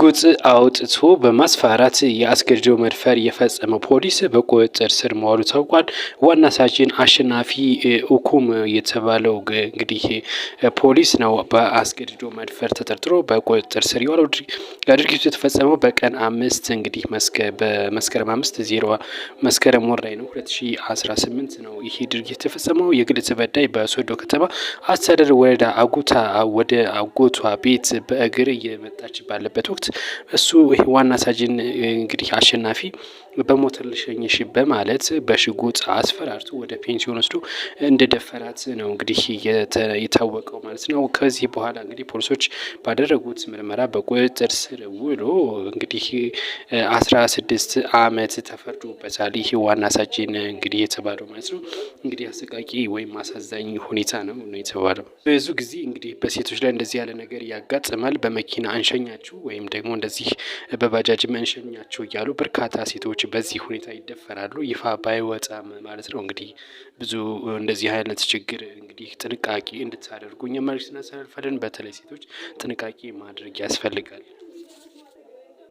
ሽጉጥ አውጥቶ በማስፈራራት የአስገድዶ መድፈር የፈጸመው ፖሊስ በቁጥጥር ስር መዋሉ ታውቋል። ዋና ሳጅን አሸናፊ ኡኩም የተባለው እንግዲህ ፖሊስ ነው በአስገድዶ መድፈር ተጠርጥሮ በቁጥጥር ስር የዋለው። ድርጊቱ የተፈጸመው በቀን 5 እንግዲህ በመስከረም 5 መስከረም ወር ላይ ነው 2018 ነው ይሄ ድርጊት የተፈጸመው። የግል ተበዳይ በሶዶ ከተማ አስተዳደር ወረዳ አጉታ ወደ አጎቷ ቤት በእግር እየመጣች ባለበት ወቅት እሱ ዋና ሳጅን እንግዲህ አሸናፊ በሞተር ልሸኝሽ በማለት በሽጉጥ አስፈራርቶ ወደ ፔንሲዮን ወስዶ እንደደፈራት ነው እንግዲህ የታወቀው ማለት ነው። ከዚህ በኋላ እንግዲህ ፖሊሶች ባደረጉት ምርመራ በቁጥጥር ስር ውሎ እንግዲህ 16 ዓመት ተፈርዶበታል። ይህ ዋና ሳጅን እንግዲህ የተባለው ማለት ነው። እንግዲህ አሰቃቂ ወይም አሳዛኝ ሁኔታ ነው የተባለው። ብዙ ጊዜ እንግዲህ በሴቶች ላይ እንደዚህ ያለ ነገር ያጋጥማል። በመኪና አንሸኛችሁ ወይም ደግሞ እንደዚህ በባጃጅ መንሸኛችሁ እያሉ በርካታ ሴቶች በዚህ ሁኔታ ይደፈራሉ። ይፋ ባይወጣም ማለት ነው። እንግዲህ ብዙ እንደዚህ አይነት ችግር እንግዲህ ጥንቃቄ እንድታደርጉ እኛ መልዕክት እናስተላልፋለን። በተለይ ሴቶች ጥንቃቄ ማድረግ ያስፈልጋል።